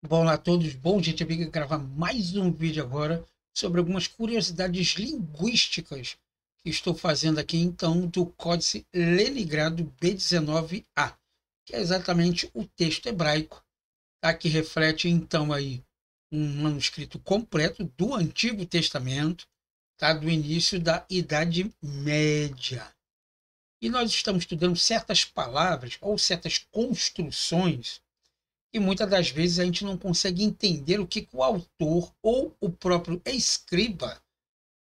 Bom, lá a todos, bom, gente, eu vim gravar mais um vídeo agora sobre algumas curiosidades linguísticas que estou fazendo aqui, então, do Códice Leningrado B19A, que é exatamente o texto hebraico, tá? Que reflete, então, aí um manuscrito completo do Antigo Testamento, tá? Do início da Idade Média. E nós estamos estudando certas palavras ou certas construções e muitas das vezes a gente não consegue entender o que o autor ou o próprio escriba,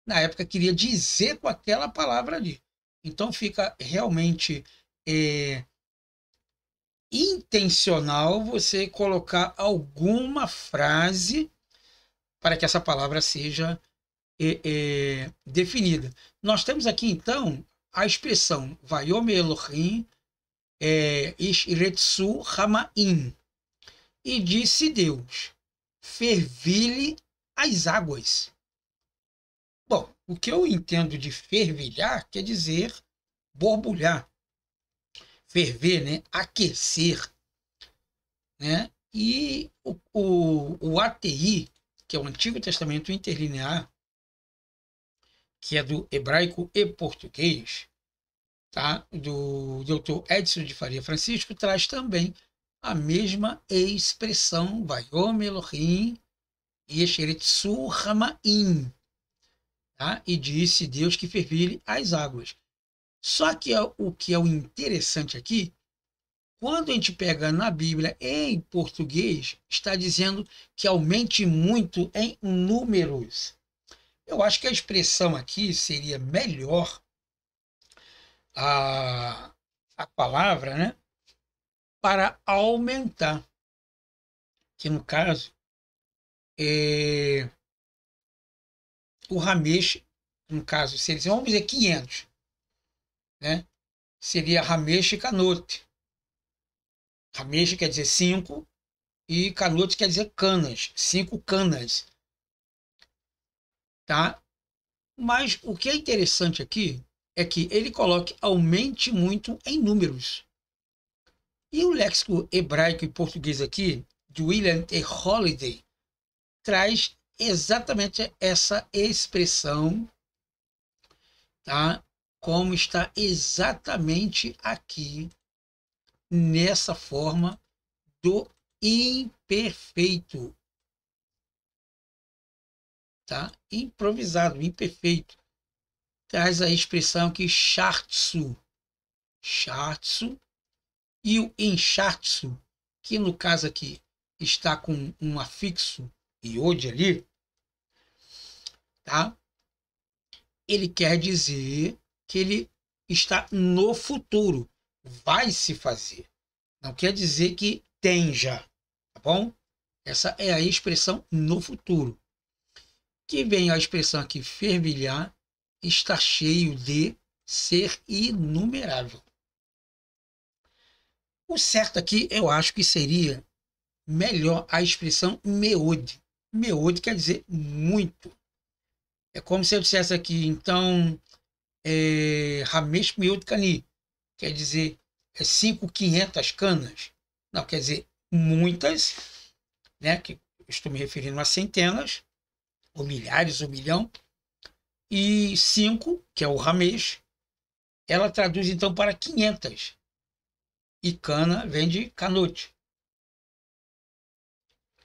na época, queria dizer com aquela palavra ali. Então fica realmente é, intencional você colocar alguma frase para que essa palavra seja definida. Nós temos aqui, então, a expressão Vayomer Elohim Ish Retsu Hamaim. E disse Deus: fervilhe as águas. Bom, o que eu entendo de fervilhar quer dizer borbulhar, ferver, né? Aquecer, né? E o ATI, que é o Antigo Testamento Interlinear, que é do hebraico e português, tá? Do Dr. Edson de Faria Francisco, traz também a mesma expressão, Vayom Elohim Yesheretsu Hamaim, tá? E disse Deus que fervilhe as águas. Só que o que é o interessante aqui, quando a gente pega na Bíblia em português, está dizendo que aumente muito em números. Eu acho que a expressão aqui seria melhor a palavra, né? Para aumentar, que no caso é o Ramesh, no caso, seria, vamos dizer 500, né? Seria Ramesh Canute. Ramesh quer dizer 5 e Canute quer dizer canas, 5 canas, tá? Mas o que é interessante aqui é que ele coloca aumente muito em números. E o léxico hebraico e português aqui, de William T. Holiday, traz exatamente essa expressão, tá? Como está exatamente aqui nessa forma do imperfeito, tá? Improvisado, imperfeito. Traz a expressão aqui shartsu, shartsu, e o enchartsu, que no caso aqui está com um afixo iode ali, tá? Ele quer dizer que ele está no futuro, vai se fazer. Não quer dizer que tem já, tá bom? Essa é a expressão no futuro. Que vem a expressão aqui fervilhar, está cheio de, ser inumerável. O certo aqui eu acho que seria melhor a expressão meode. Meode quer dizer muito. É como se eu dissesse aqui, então, Ramesh Meode Cani, quer dizer 5.500 canas. Não, quer dizer muitas, né? Que eu estou me referindo a centenas, ou milhares, ou milhão. E 5, que é o Ramesh, ela traduz então para 500. E cana vem de canute,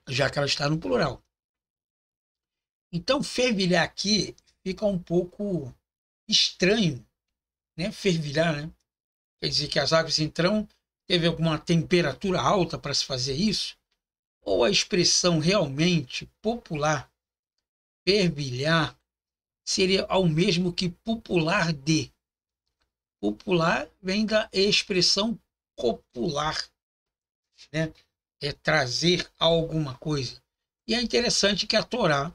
já que ela está no plural. Então, fervilhar aqui fica um pouco estranho, né? Fervilhar, né? Quer dizer que as águas então teve alguma temperatura alta para se fazer isso? Ou a expressão realmente popular, fervilhar, seria ao mesmo que popular de? Popular vem da expressão copular, né? É trazer alguma coisa. E é interessante que a Torá,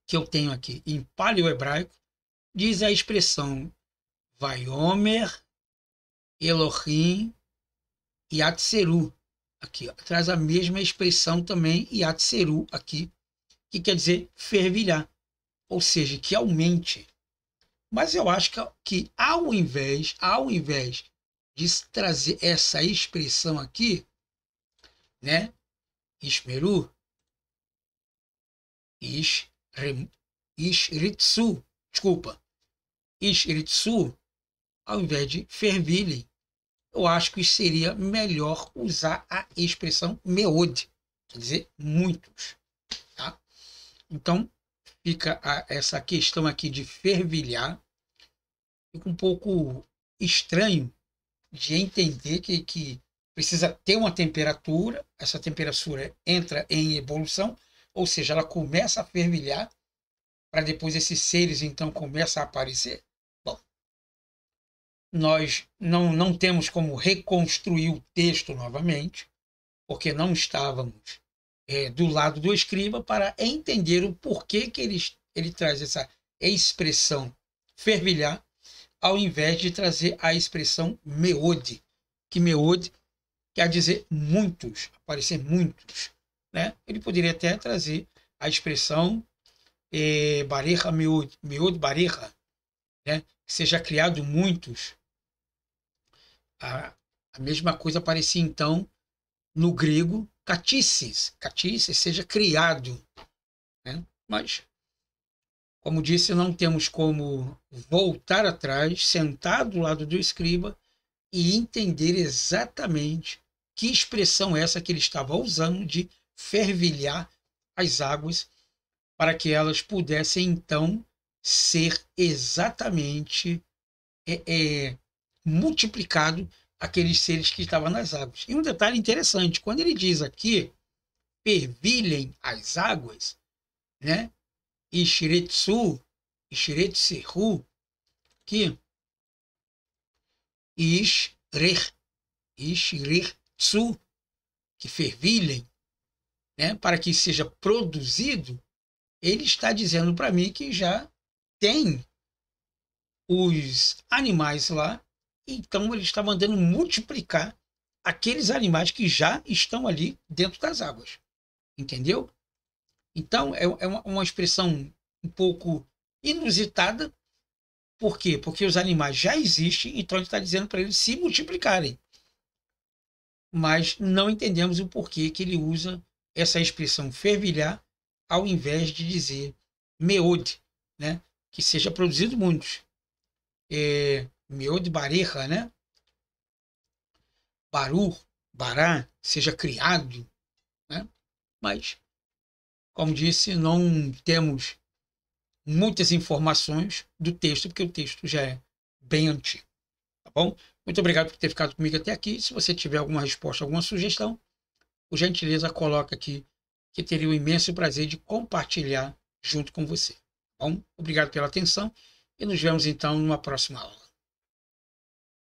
que eu tenho aqui em paleo-hebraico, diz a expressão Vayomer Elohim Yatseru. Aqui, ó, traz a mesma expressão também Yatseru aqui, que quer dizer fervilhar, ou seja, que aumente. Mas eu acho que ao invés de trazer essa expressão aqui, né, Ishmeru, Ishritsu, desculpa, Ishritsu, ao invés de fervilhem, eu acho que seria melhor usar a expressão meod, quer dizer, muitos. Tá? Então, fica essa questão aqui de fervilhar. Fica um pouco estranho de entender que precisa ter uma temperatura, essa temperatura entra em evolução, ou seja, ela começa a fervilhar, para depois esses seres então começam a aparecer. Bom, nós não temos como reconstruir o texto novamente, porque não estávamos do lado do escriba para entender o porquê que ele traz essa expressão fervilhar, ao invés de trazer a expressão meode, que meode quer dizer muitos, aparecer muitos. Né? Ele poderia até trazer a expressão bareja meode, meode bareja, né? Que seja criado muitos. A mesma coisa aparecia então no grego catissis, catissis seja criado. Né? Mas, como disse, não temos como voltar atrás, sentar do lado do escriba e entender exatamente que expressão é essa que ele estava usando de fervilhar as águas para que elas pudessem, então, ser exatamente multiplicado aqueles seres que estavam nas águas. E um detalhe interessante, quando ele diz aqui, fervilhem as águas, né? Ishiretsu, Ishiretsu, que Ishretsu, que fervilhem, né? Para que seja produzido, ele está dizendo para mim que já tem os animais lá, então ele está mandando multiplicar aqueles animais que já estão ali dentro das águas. Entendeu? Então, é uma expressão um pouco inusitada. Por quê? Porque os animais já existem, então ele está dizendo para eles se multiplicarem. Mas não entendemos o porquê que ele usa essa expressão fervilhar ao invés de dizer meode, né? Que seja produzido muitos. Meode bareja, né? Baru, bará, seja criado, né? Mas, como disse, não temos muitas informações do texto, porque o texto já é bem antigo. Tá bom? Muito obrigado por ter ficado comigo até aqui. Se você tiver alguma resposta, alguma sugestão, por gentileza, coloca aqui, que teria o imenso prazer de compartilhar junto com você. Tá bom? Obrigado pela atenção e nos vemos então numa próxima aula.